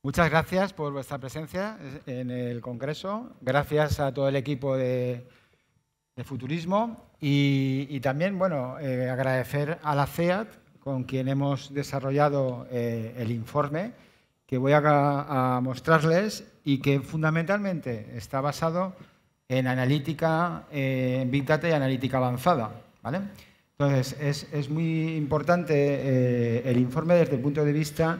Muchas gracias por vuestra presencia en el Congreso. Gracias a todo el equipo de Futurismo y también, bueno, agradecer a la CEAT, con quien hemos desarrollado el informe que voy a mostrarles y que fundamentalmente está basado en analítica, en Big Data y analítica avanzada, ¿vale? Entonces, es muy importante el informe desde el punto de vista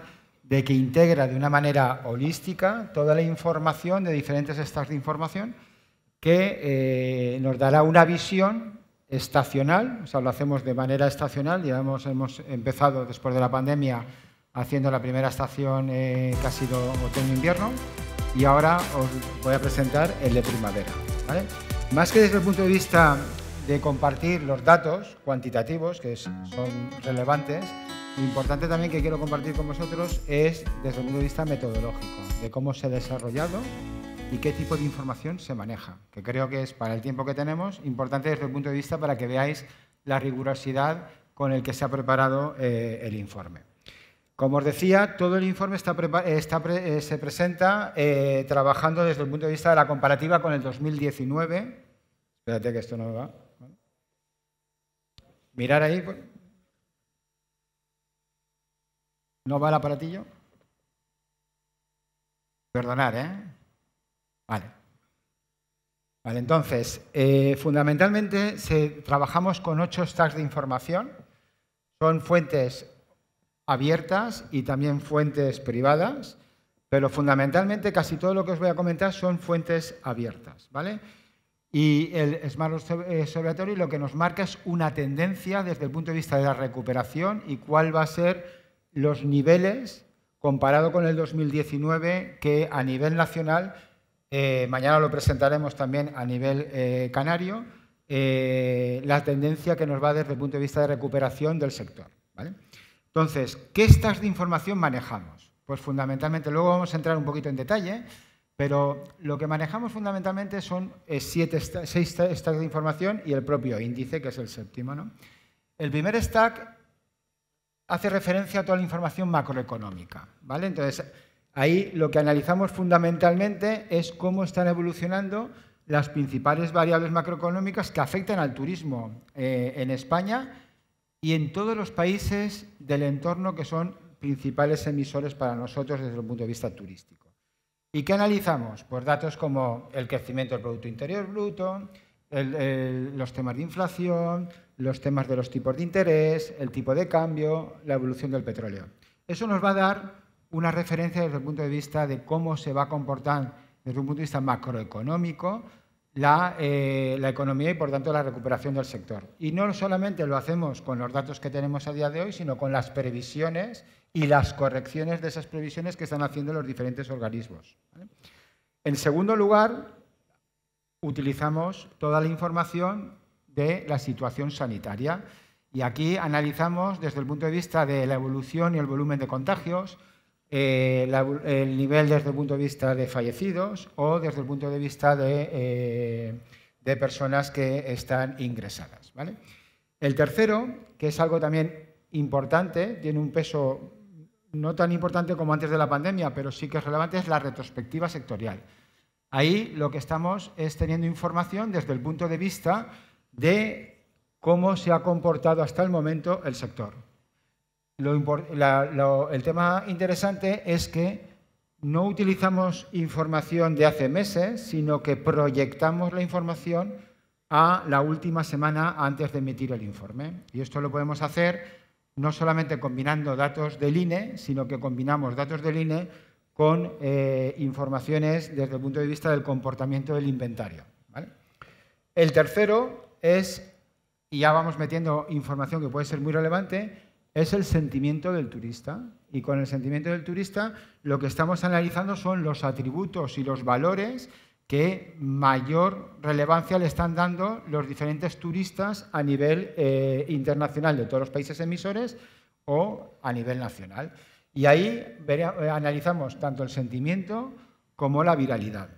de que integra de una manera holística toda la información de diferentes stacks de información que nos dará una visión estacional, o sea, lo hacemos de manera estacional, ya hemos empezado después de la pandemia haciendo la primera estación que ha sido otoño-invierno y ahora os voy a presentar el de primavera, ¿vale? Más que desde el punto de vista de compartir los datos cuantitativos, que son relevantes, lo importante también que quiero compartir con vosotros es desde el punto de vista metodológico, de cómo se ha desarrollado y qué tipo de información se maneja, que creo que es, para el tiempo que tenemos, importante desde el punto de vista para que veáis la rigurosidad con el que se ha preparado el informe. Como os decía, todo el informe se presenta trabajando desde el punto de vista de la comparativa con el 2019. Espérate que esto no va. Mirar ahí. ¿No va el aparatillo? Perdonad, ¿eh? Vale, entonces, fundamentalmente trabajamos con 8 stacks de información. Son fuentes abiertas y también fuentes privadas, pero fundamentalmente casi todo lo que os voy a comentar son fuentes abiertas, ¿vale? Y el Smart Observatory lo que nos marca es una tendencia desde el punto de vista de la recuperación y cuál va a ser los niveles comparado con el 2019 que a nivel nacional, mañana lo presentaremos también a nivel canario, la tendencia que nos va desde el punto de vista de recuperación del sector, ¿vale? Entonces, ¿qué stacks de información manejamos? Pues fundamentalmente, luego vamos a entrar un poquito en detalle, pero lo que manejamos fundamentalmente son 6 stacks de información y el propio índice, que es el séptimo, ¿no? El primer stack hace referencia a toda la información macroeconómica, ¿vale? Entonces, ahí lo que analizamos fundamentalmente es cómo están evolucionando las principales variables macroeconómicas que afectan al turismo en España y en todos los países del entorno que son principales emisores para nosotros desde el punto de vista turístico. ¿Y qué analizamos? Pues datos como el crecimiento del Producto Interior Bruto, los temas de inflación, los temas de los tipos de interés, el tipo de cambio, la evolución del petróleo. Eso nos va a dar una referencia desde el punto de vista de cómo se va a comportar desde un punto de vista macroeconómico la economía y, por tanto, la recuperación del sector. Y no solamente lo hacemos con los datos que tenemos a día de hoy, sino con las previsiones y las correcciones de esas previsiones que están haciendo los diferentes organismos, ¿vale? En segundo lugar, utilizamos toda la información de la situación sanitaria y aquí analizamos desde el punto de vista de la evolución y el volumen de contagios, el nivel desde el punto de vista de fallecidos o desde el punto de vista de personas que están ingresadas, ¿vale? El tercero, que es algo también importante, tiene un peso no tan importante como antes de la pandemia, pero sí que es relevante, es la retrospectiva sectorial. Ahí lo que estamos es teniendo información desde el punto de vista de cómo se ha comportado hasta el momento el sector. El tema interesante es que no utilizamos información de hace meses, sino que proyectamos la información a la última semana antes de emitir el informe. Y esto lo podemos hacer no solamente combinando datos del INE, sino que combinamos datos del INE con informaciones desde el punto de vista del comportamiento del inventario, ¿vale? El tercero es, y ya vamos metiendo información que puede ser muy relevante, es el sentimiento del turista. Y con el sentimiento del turista lo que estamos analizando son los atributos y los valores que mayor relevancia le están dando los diferentes turistas a nivel internacional de todos los países emisores o a nivel nacional. Y ahí analizamos tanto el sentimiento como la viralidad.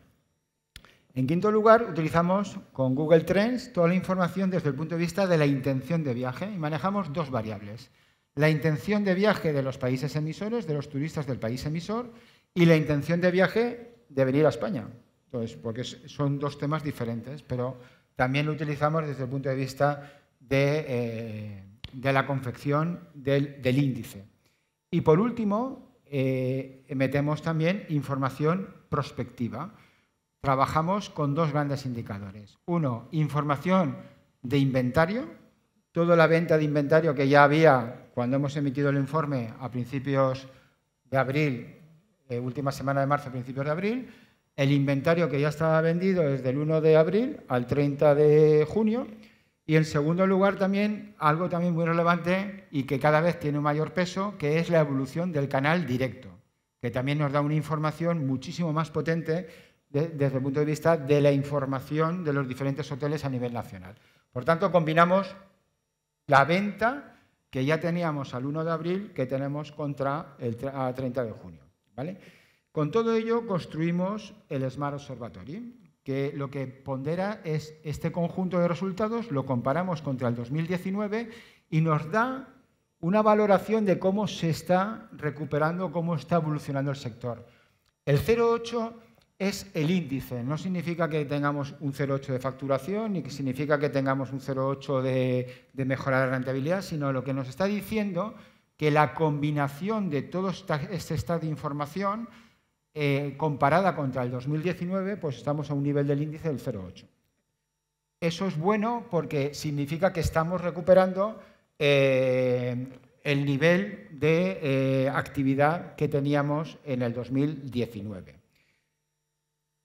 En quinto lugar, utilizamos con Google Trends toda la información desde el punto de vista de la intención de viaje y manejamos 2 variables. La intención de viaje de los países emisores, de los turistas del país emisor, y la intención de viaje de venir a España. Entonces, porque son dos temas diferentes, pero también lo utilizamos desde el punto de vista de la confección del índice. Y por último, metemos también información prospectiva. Trabajamos con dos grandes indicadores. Uno, información de inventario, toda la venta de inventario que ya había cuando hemos emitido el informe a principios de abril, última semana de marzo, principios de abril, el inventario que ya estaba vendido desde el 1 de abril al 30 de junio. Y en segundo lugar también, algo también muy relevante y que cada vez tiene un mayor peso, que es la evolución del canal directo, que también nos da una información muchísimo más potente desde el punto de vista de la información de los diferentes hoteles a nivel nacional. Por tanto, combinamos la venta que ya teníamos al 1 de abril que tenemos contra el 30 de junio, ¿vale? Con todo ello construimos el Smart Observatory, que lo que pondera es este conjunto de resultados, lo comparamos contra el 2019 y nos da una valoración de cómo se está recuperando, cómo está evolucionando el sector. El 0,8 es el índice, no significa que tengamos un 0,8 de facturación ni que significa que tengamos un 0,8 de mejora de rentabilidad, sino lo que nos está diciendo que la combinación de todo este estado de información comparada contra el 2019, pues estamos a un nivel del índice del 0,8. Eso es bueno porque significa que estamos recuperando el nivel de actividad que teníamos en el 2019.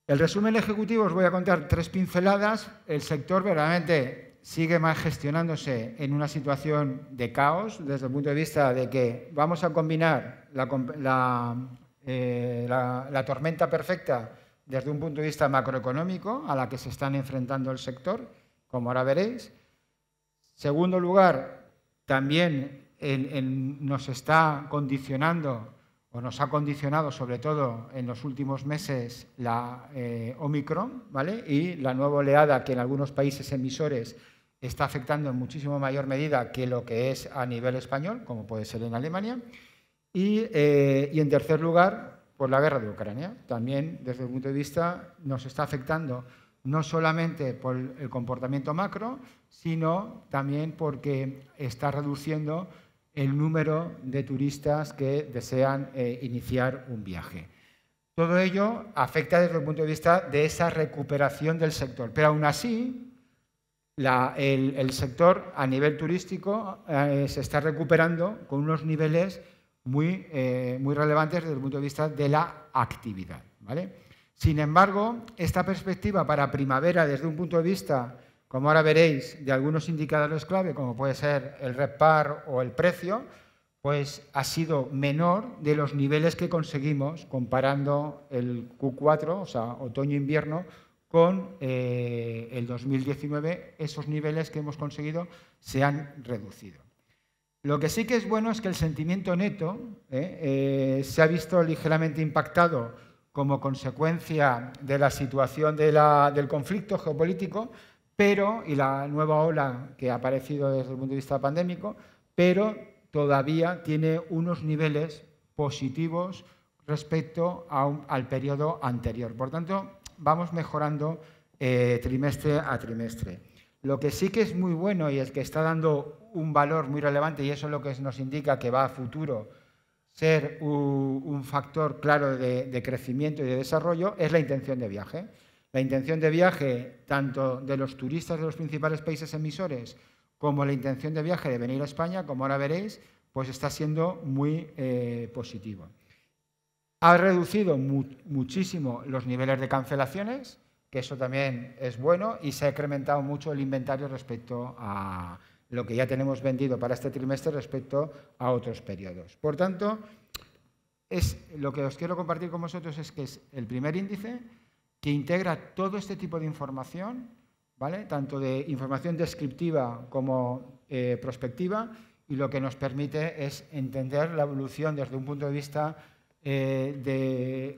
El resumen ejecutivo os voy a contar 3 pinceladas. El sector verdaderamente sigue más gestionándose en una situación de caos desde el punto de vista de que vamos a combinar la tormenta perfecta desde un punto de vista macroeconómico a la que se están enfrentando el sector, como ahora veréis. Segundo lugar, también nos está condicionando o nos ha condicionado sobre todo en los últimos meses la Omicron, ¿vale? Y la nueva oleada que en algunos países emisores está afectando en muchísimo mayor medida que lo que es a nivel español, como puede ser en Alemania. Y en tercer lugar, por la guerra de Ucrania. También, desde el punto de vista, nos está afectando no solamente por el comportamiento macro, sino también porque está reduciendo el número de turistas que desean iniciar un viaje. Todo ello afecta desde el punto de vista de esa recuperación del sector. Pero aún así, el sector a nivel turístico se está recuperando con unos niveles muy relevantes desde el punto de vista de la actividad, ¿vale? Sin embargo, esta perspectiva para primavera desde un punto de vista, como ahora veréis, de algunos indicadores clave, como puede ser el RevPAR o el precio, pues ha sido menor de los niveles que conseguimos comparando el Q4, o sea, otoño-invierno, con el 2019. Esos niveles que hemos conseguido se han reducido. Lo que sí que es bueno es que el sentimiento neto se ha visto ligeramente impactado como consecuencia de la situación del conflicto geopolítico, y la nueva ola que ha aparecido desde el punto de vista pandémico, pero todavía tiene unos niveles positivos respecto al periodo anterior. Por tanto, vamos mejorando trimestre a trimestre. Lo que sí que es muy bueno y el que está dando un valor muy relevante, y eso es lo que nos indica que va a futuro ser un factor claro de crecimiento y de desarrollo, es la intención de viaje. La intención de viaje tanto de los turistas de los principales países emisores como la intención de viaje de venir a España, como ahora veréis, pues está siendo muy positivo. Ha reducido muchísimo los niveles de cancelaciones, que eso también es bueno, y se ha incrementado mucho el inventario respecto a lo que ya tenemos vendido para este trimestre respecto a otros periodos. Por tanto, lo que os quiero compartir con vosotros es que es el primer índice que integra todo este tipo de información, ¿vale? Tanto de información descriptiva como prospectiva, y lo que nos permite es entender la evolución desde un punto de vista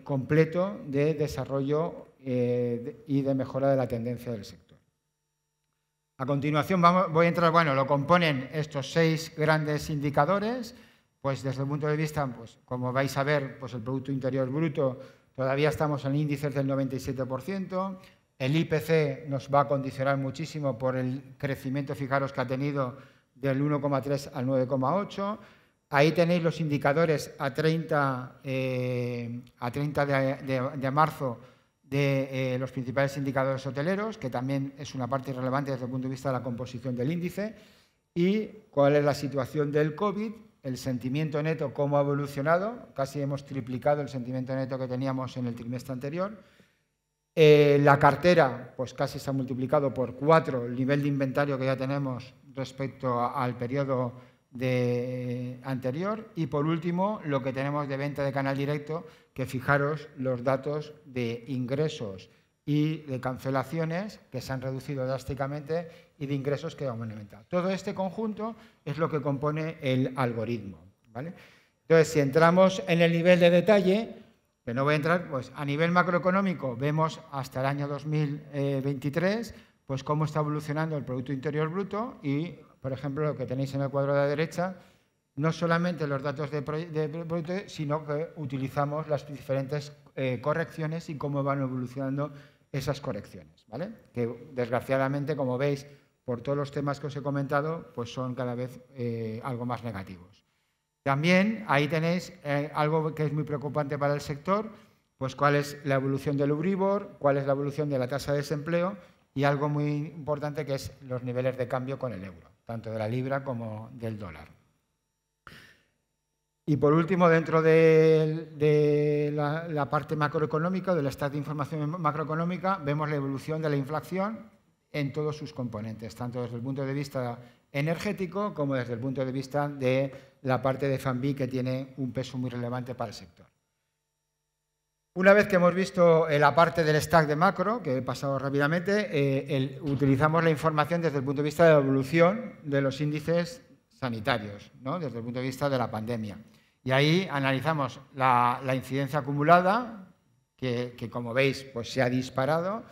completo de desarrollo y de mejora de la tendencia del sector. A continuación voy a entrar, lo componen estos 6 grandes indicadores. pues desde el punto de vista, pues como vais a ver, pues el Producto Interior Bruto todavía estamos en índices del 97%, el IPC nos va a condicionar muchísimo por el crecimiento, fijaros, que ha tenido del 1,3 al 9,8. Ahí tenéis los indicadores a 30 de marzo de los principales indicadores hoteleros, que también es una parte relevante desde el punto de vista de la composición del índice, y cuál es la situación del COVID, el sentimiento neto, cómo ha evolucionado, casi hemos triplicado el sentimiento neto que teníamos en el trimestre anterior. La cartera, pues casi se ha multiplicado por 4 el nivel de inventario que ya tenemos respecto al periodo anterior. Y por último, lo que tenemos de venta de canal directo, que fijaros los datos de ingresos y de cancelaciones que se han reducido drásticamente y de ingresos que han aumentado. Todo este conjunto es lo que compone el algoritmo, ¿vale? Entonces, si entramos en el nivel de detalle, que no voy a entrar, pues a nivel macroeconómico vemos hasta el año 2023 pues cómo está evolucionando el Producto Interior Bruto y, por ejemplo, lo que tenéis en el cuadro de la derecha, no solamente los datos de producto, sino que utilizamos las diferentes correcciones y cómo van evolucionando esas correcciones, ¿vale? Que desgraciadamente, como veis, por todos los temas que os he comentado, pues son cada vez algo más negativos. También ahí tenéis algo que es muy preocupante para el sector, pues cuál es la evolución del Euribor, cuál es la evolución de la tasa de desempleo y algo muy importante que es los niveles de cambio con el euro, tanto de la libra como del dólar. Y por último, dentro de la parte macroeconómica, del estado de información macroeconómica, vemos la evolución de la inflación en todos sus componentes, tanto desde el punto de vista energético como desde el punto de vista de la parte de FANBI, que tiene un peso muy relevante para el sector. Una vez que hemos visto la parte del stack de macro, que he pasado rápidamente, utilizamos la información desde el punto de vista de la evolución de los índices sanitarios, ¿no? Desde el punto de vista de la pandemia. Y ahí analizamos la incidencia acumulada, que como veis pues se ha disparado,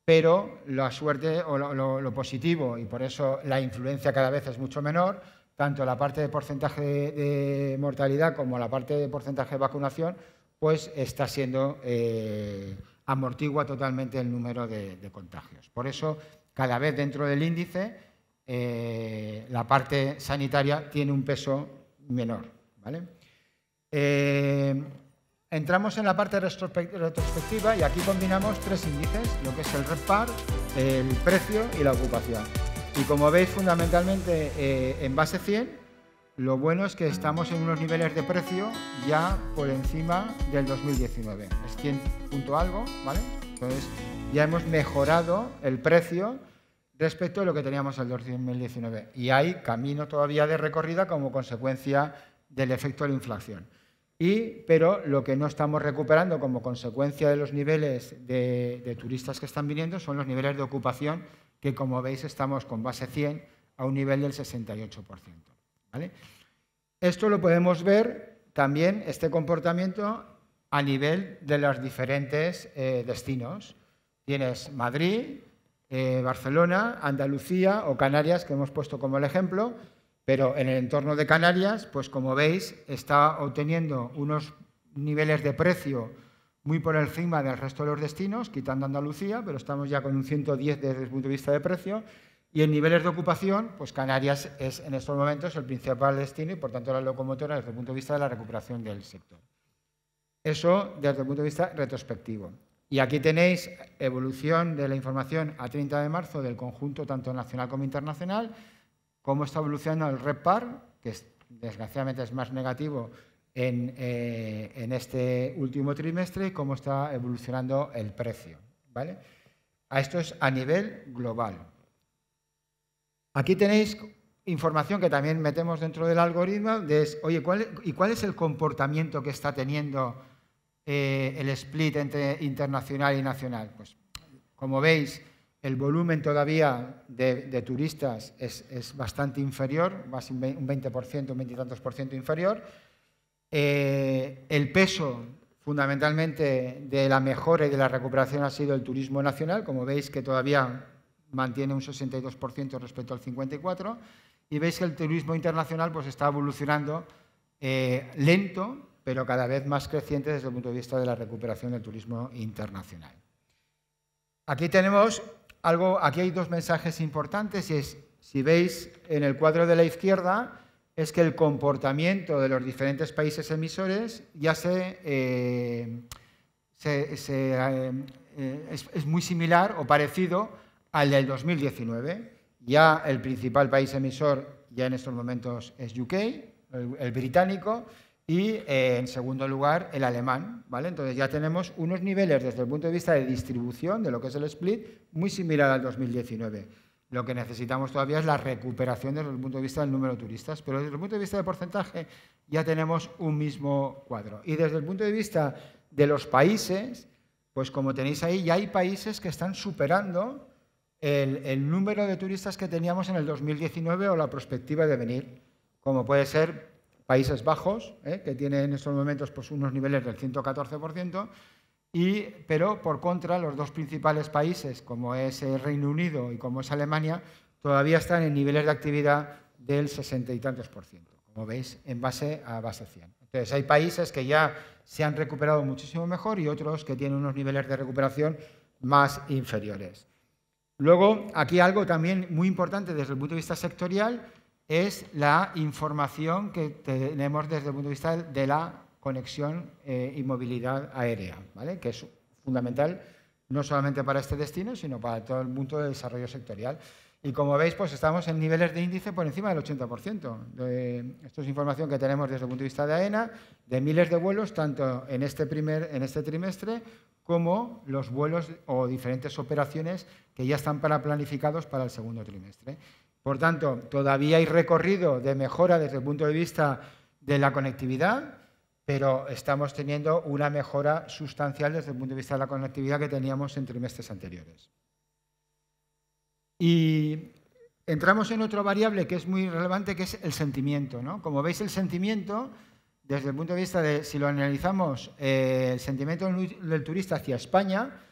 pero la suerte o lo positivo, y por eso la influencia cada vez es mucho menor, tanto la parte de porcentaje de mortalidad como la parte de porcentaje de vacunación, pues está siendo, amortigua totalmente el número de contagios. Por eso, cada vez dentro del índice, la parte sanitaria tiene un peso menor, ¿vale? Entramos en la parte retrospectiva y aquí combinamos 3 índices, lo que es el RevPAR, el precio y la ocupación. Y como veis, fundamentalmente en base 100, lo bueno es que estamos en unos niveles de precio ya por encima del 2019. Es 100 punto algo, ¿vale? Entonces ya hemos mejorado el precio respecto a lo que teníamos en el 2019. Y hay camino todavía de recorrida como consecuencia del efecto de la inflación. Pero lo que no estamos recuperando como consecuencia de los niveles de turistas que están viniendo son los niveles de ocupación, que como veis estamos con base 100 a un nivel del 68%. ¿Vale? Esto lo podemos ver también, este comportamiento, a nivel de los diferentes destinos. Tienes Madrid, Barcelona, Andalucía o Canarias, que hemos puesto como el ejemplo. Pero en el entorno de Canarias, pues como veis, está obteniendo unos niveles de precio muy por encima del resto de los destinos, quitando Andalucía, pero estamos ya con un 110 desde el punto de vista de precio. Y en niveles de ocupación, pues Canarias es en estos momentos el principal destino y, por tanto, la locomotora desde el punto de vista de la recuperación del sector. Eso desde el punto de vista retrospectivo. Y aquí tenéis evolución de la información a 30 de marzo del conjunto tanto nacional como internacional, cómo está evolucionando el RevPAR, que desgraciadamente es más negativo en este último trimestre, y cómo está evolucionando el precio, ¿vale? Esto es a nivel global. Aquí tenéis información que también metemos dentro del algoritmo de, oye, ¿cuál es el comportamiento que está teniendo el split entre internacional y nacional? Pues, como veis, el volumen todavía de turistas es bastante inferior, más un 20%, un 20 y tantos por ciento inferior. El peso, fundamentalmente, de la mejora y de la recuperación ha sido el turismo nacional, como veis que todavía mantiene un 62% respecto al 54%, y veis que el turismo internacional pues, está evolucionando lento, pero cada vez más creciente desde el punto de vista de la recuperación del turismo internacional. Aquí tenemos aquí hay dos mensajes importantes y es, si veis en el cuadro de la izquierda, es que el comportamiento de los diferentes países emisores ya es muy similar o parecido al del 2019. Ya el principal país emisor ya en estos momentos es UK, el británico, y en segundo lugar el alemán, ¿vale? Entonces ya tenemos unos niveles desde el punto de vista de distribución de lo que es el split muy similar al 2019. Lo que necesitamos todavía es la recuperación desde el punto de vista del número de turistas, pero desde el punto de vista de porcentaje ya tenemos un mismo cuadro. Y desde el punto de vista de los países, pues como tenéis ahí, ya hay países que están superando el número de turistas que teníamos en el 2019 o la perspectiva de venir, como puede ser Países Bajos, que tiene en estos momentos pues, unos niveles del 114%, pero por contra los dos principales países, como es el Reino Unido y como es Alemania, todavía están en niveles de actividad del 60 y tantos %, como veis, en base a base 100. Entonces hay países que ya se han recuperado muchísimo mejor y otros que tienen unos niveles de recuperación más inferiores. Luego, aquí algo también muy importante desde el punto de vista sectorial es la información que tenemos desde el punto de vista de la conexión y movilidad aérea, ¿vale? Que es fundamental no solamente para este destino, sino para todo el punto de desarrollo sectorial. Y como veis, pues estamos en niveles de índice por encima del 80%. Esto es información que tenemos desde el punto de vista de AENA, de miles de vuelos, tanto en este trimestre como los vuelos o diferentes operaciones que ya están planificados para el segundo trimestre. Por tanto, todavía hay recorrido de mejora desde el punto de vista de la conectividad, pero estamos teniendo una mejora sustancial desde el punto de vista de la conectividad que teníamos en trimestres anteriores. Y entramos en otra variable que es muy relevante, que es el sentimiento, ¿no? Como veis, el sentimiento, desde el punto de vista de, si lo analizamos, el sentimiento del turista hacia España,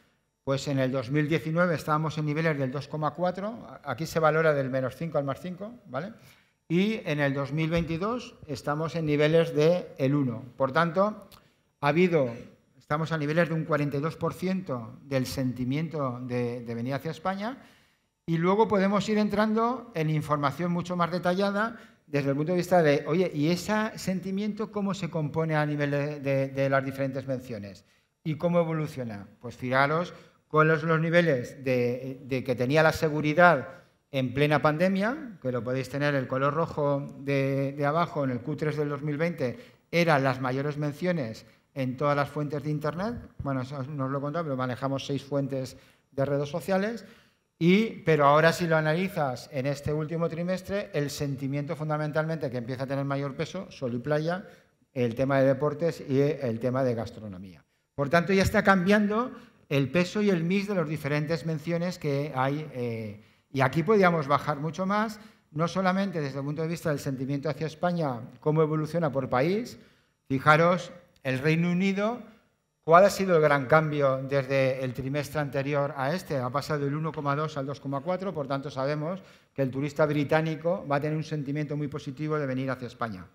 pues en el 2019 estábamos en niveles del 2,4, aquí se valora del -5 al +5, ¿vale? Y en el 2022 estamos en niveles del 1. Por tanto, estamos a niveles de un 42% del sentimiento de venir hacia España y luego podemos ir entrando en información mucho más detallada desde el punto de vista de, oye, ¿y ese sentimiento cómo se compone a nivel de las diferentes menciones? ¿Y cómo evoluciona? Pues fijaros cuáles son los niveles de que tenía la seguridad en plena pandemia, que lo podéis tener el color rojo de abajo en el Q3 del 2020, eran las mayores menciones en todas las fuentes de Internet. Bueno, eso no os lo he contado, pero manejamos 6 fuentes de redes sociales. Pero ahora si lo analizas en este último trimestre, el sentimiento fundamentalmente que empieza a tener mayor peso, sol y playa, el tema de deportes y el tema de gastronomía. Por tanto, ya está cambiando el peso y el mix de las diferentes menciones que hay. Y aquí podríamos bajar mucho más, no solamente desde el punto de vista del sentimiento hacia España, cómo evoluciona por país. Fijaros, el Reino Unido, ¿cuál ha sido el gran cambio desde el trimestre anterior a este? Ha pasado del 1,2 al 2,4, por tanto sabemos que el turista británico va a tener un sentimiento muy positivo de venir hacia España.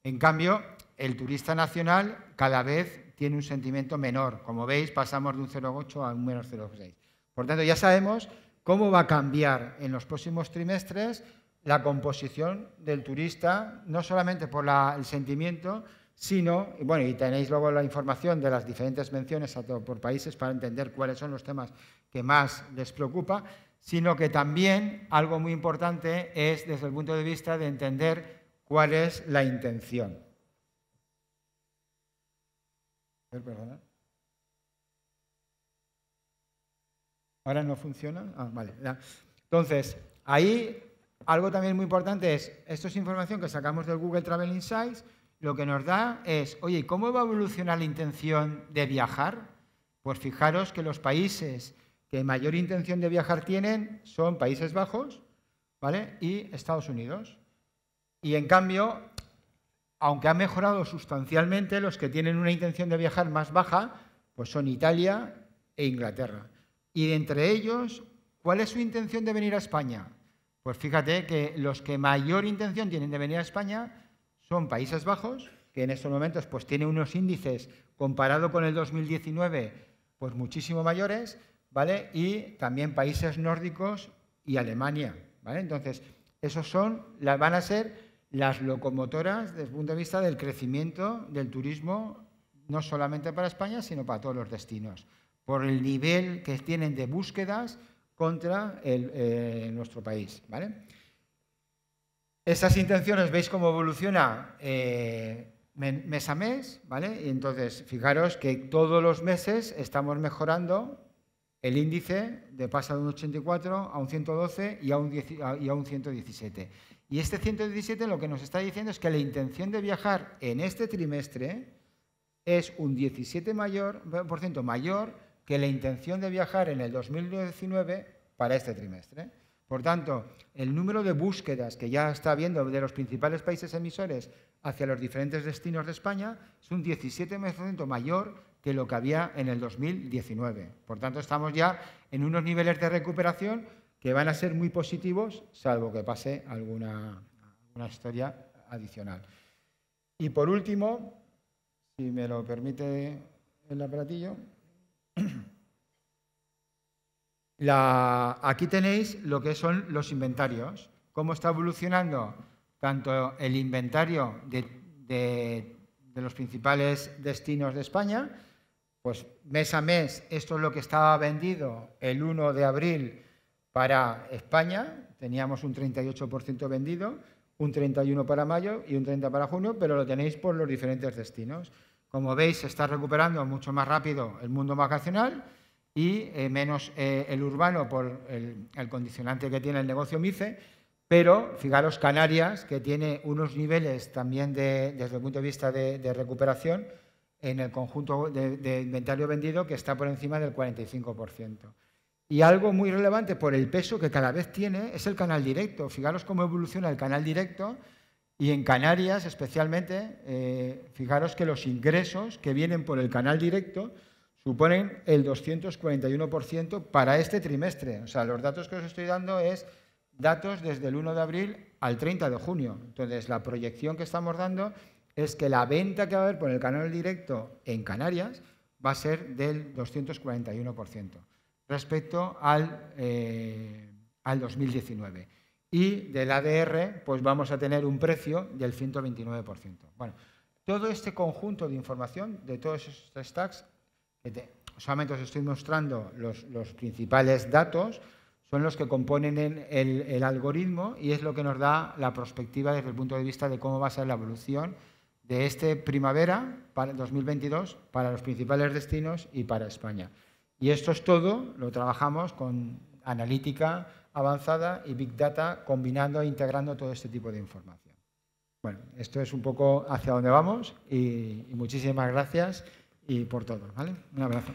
En cambio, el turista nacional cada vez tiene un sentimiento menor. Como veis, pasamos de un 0,8 a un -0,6. Por tanto, ya sabemos cómo va a cambiar en los próximos trimestres la composición del turista, no solamente por el sentimiento, sino, bueno, y tenéis luego la información de las diferentes menciones por países para entender cuáles son los temas que más les preocupa, sino que también algo muy importante es desde el punto de vista de entender cuál es la intención. Perdona. ¿Ahora no funciona? Ah, vale. Entonces, ahí algo también muy importante es, esto es información que sacamos del Google Travel Insights, lo que nos da es, oye, ¿cómo va a evolucionar la intención de viajar? Pues fijaros que los países que mayor intención de viajar tienen son Países Bajos, ¿vale? Y Estados Unidos. Y en cambio, aunque ha mejorado sustancialmente, los que tienen una intención de viajar más baja, pues son Italia e Inglaterra. Y de entre ellos, ¿cuál es su intención de venir a España? Pues fíjate que los que mayor intención tienen de venir a España son Países Bajos, que en estos momentos pues, tiene unos índices comparado con el 2019 pues, muchísimo mayores, ¿vale? Y también países nórdicos y Alemania, ¿vale? Entonces, esos van a ser las locomotoras desde el punto de vista del crecimiento del turismo, no solamente para España, sino para todos los destinos, por el nivel que tienen de búsquedas contra nuestro país, ¿vale? Esas intenciones, veis cómo evoluciona mes a mes, ¿vale? Y entonces, fijaros que todos los meses estamos mejorando el índice pasa de un 84 a un 112 y a un 117. Y este 117 lo que nos está diciendo es que la intención de viajar en este trimestre es un 17% mayor que la intención de viajar en el 2019 para este trimestre. Por tanto, el número de búsquedas que ya está habiendo de los principales países emisores hacia los diferentes destinos de España es un 17% mayor que lo que había en el 2019. Por tanto, estamos ya en unos niveles de recuperación que van a ser muy positivos, salvo que pase alguna historia adicional. Y por último, si me lo permite el aparatillo, aquí tenéis lo que son los inventarios, cómo está evolucionando tanto el inventario de los principales destinos de España, pues mes a mes esto es lo que estaba vendido el 1 de abril para España, teníamos un 38% vendido, un 31% para mayo y un 30% para junio, pero lo tenéis por los diferentes destinos. Como veis, se está recuperando mucho más rápido el mundo vacacional y menos el urbano por el condicionante que tiene el negocio MICE, pero fijaros Canarias, que tiene unos niveles también desde el punto de vista de recuperación en el conjunto de inventario vendido que está por encima del 45%. Y algo muy relevante por el peso que cada vez tiene es el canal directo. Fijaros cómo evoluciona el canal directo y en Canarias especialmente, fijaros que los ingresos que vienen por el canal directo suponen el 241% para este trimestre. O sea, los datos que os estoy dando es datos desde el 1 de abril al 30 de junio. Entonces, la proyección que estamos dando es que la venta que va a haber por el canal directo en Canarias va a ser del 241% respecto al 2019. Y del ADR, pues vamos a tener un precio del 129%. Bueno, todo este conjunto de información, de todos estos stacks, solamente os estoy mostrando los principales datos, son los que componen el algoritmo y es lo que nos da la perspectiva desde el punto de vista de cómo va a ser la evolución de este primavera para 2022 para los principales destinos y para España. Y esto es todo, lo trabajamos con analítica avanzada y Big Data combinando e integrando todo este tipo de información. Bueno, esto es un poco hacia dónde vamos y muchísimas gracias y por todo, ¿vale? Un abrazo.